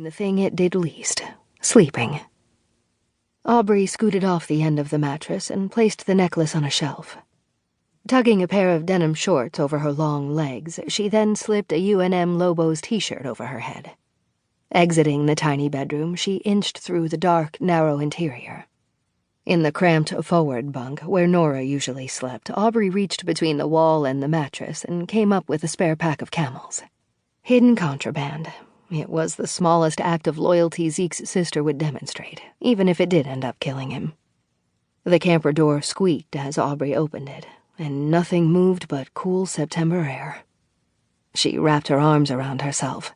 the thing it did least, sleeping. Aubrey scooted off the end of the mattress and placed the necklace on a shelf. Tugging a pair of denim shorts over her long legs, she then slipped a UNM Lobos t-shirt over her head. Exiting the tiny bedroom, she inched through the dark, narrow interior. In the cramped forward bunk, where Nora usually slept, Aubrey reached between the wall and the mattress and came up with a spare pack of Camels. Hidden contraband. It was the smallest act of loyalty Zeke's sister would demonstrate, even if it did end up killing him. The camper door squeaked as Aubrey opened it, and nothing moved but cool September air. She wrapped her arms around herself.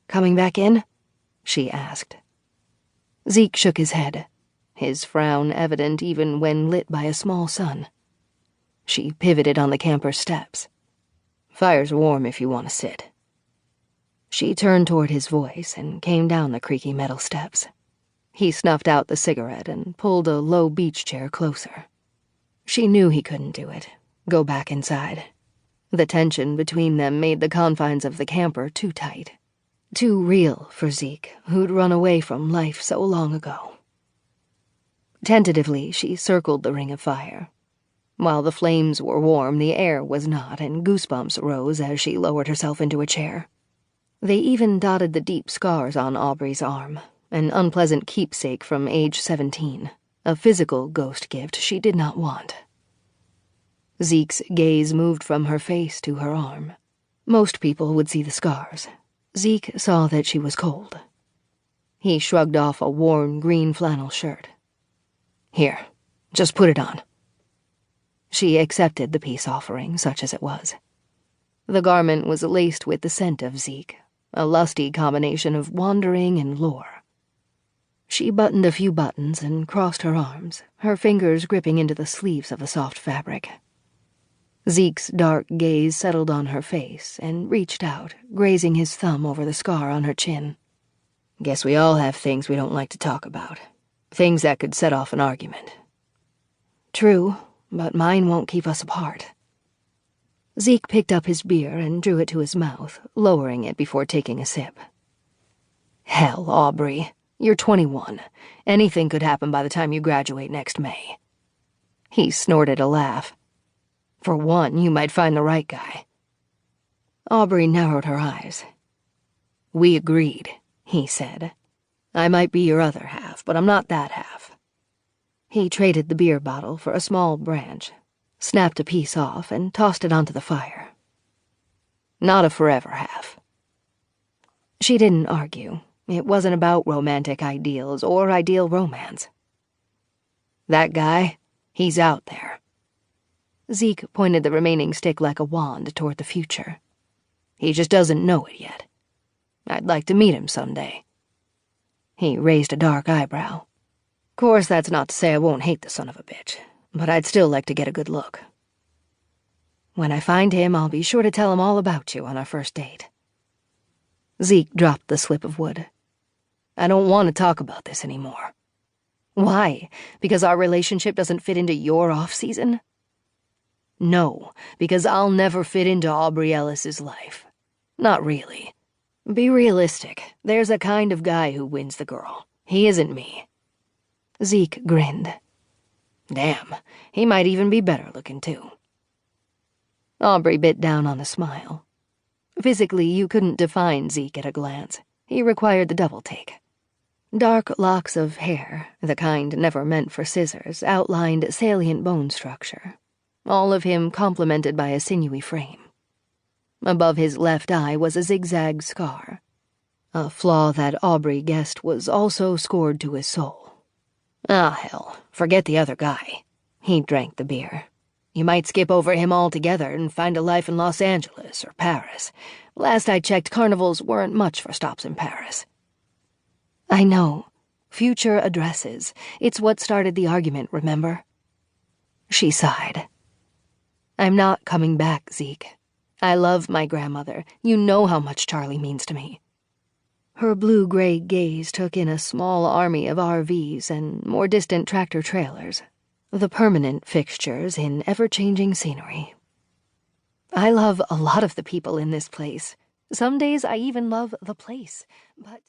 "Coming back in?" she asked. Zeke shook his head, his frown evident even when lit by a small sun. She pivoted on the camper's steps. "Fire's warm if you want to sit." She turned toward his voice and came down the creaky metal steps. He snuffed out the cigarette and pulled a low beach chair closer. She knew he couldn't do it, go back inside. The tension between them made the confines of the camper too tight. Too real for Zeke, who'd run away from life so long ago. Tentatively, she circled the ring of fire. While the flames were warm, the air was not, and goosebumps rose as she lowered herself into a chair. They even dotted the deep scars on Aubrey's arm, an unpleasant keepsake from age 17, a physical ghost gift she did not want. Zeke's gaze moved from her face to her arm. Most people would see the scars. Zeke saw that she was cold. He shrugged off a worn green flannel shirt. "Here, just put it on." She accepted the peace offering, such as it was. The garment was laced with the scent of Zeke, a lusty combination of wandering and lore. She buttoned a few buttons and crossed her arms, her fingers gripping into the sleeves of the soft fabric. Zeke's dark gaze settled on her face and reached out, grazing his thumb over the scar on her chin. "Guess we all have things we don't like to talk about. Things that could set off an argument." "True, but mine won't keep us apart." Zeke picked up his beer and drew it to his mouth, lowering it before taking a sip. "Hell, Aubrey, you're 21. Anything could happen by the time you graduate next May." He snorted a laugh. "For one, you might find the right guy." Aubrey narrowed her eyes. "We agreed," he said. "I might be your other half, but I'm not that half." He traded the beer bottle for a small branch, snapped a piece off, and tossed it onto the fire. "Not a forever half." She didn't argue. It wasn't about romantic ideals or ideal romance. "That guy, he's out there." Zeke pointed the remaining stick like a wand toward the future. "He just doesn't know it yet. I'd like to meet him someday." He raised a dark eyebrow. "Course, that's not to say I won't hate the son of a bitch, but I'd still like to get a good look." "When I find him, I'll be sure to tell him all about you on our first date." Zeke dropped the slip of wood. "I don't want to talk about this anymore." "Why? Because our relationship doesn't fit into your off-season?" "No, because I'll never fit into Aubrey Ellis's life. Not really. Be realistic. There's a kind of guy who wins the girl. He isn't me." Zeke grinned. "Damn, he might even be better looking, too." Aubrey bit down on the smile. Physically, you couldn't define Zeke at a glance. He required the double take. Dark locks of hair, the kind never meant for scissors, outlined salient bone structure, all of him complemented by a sinewy frame. Above his left eye was a zigzag scar, a flaw that Aubrey guessed was also scored to his soul. Ah, hell, forget the other guy. He drank the beer. You might skip over him altogether and find a life in Los Angeles or Paris. Last I checked, carnivals weren't much for stops in Paris. "I know. Future addresses. It's what started the argument, remember?" She sighed. "I'm not coming back, Zeke. I love my grandmother. You know how much Charlie means to me." Her blue-gray gaze took in a small army of RVs and more distant tractor-trailers, the permanent fixtures in ever-changing scenery. "I love a lot of the people in this place. Some days I even love the place, but..."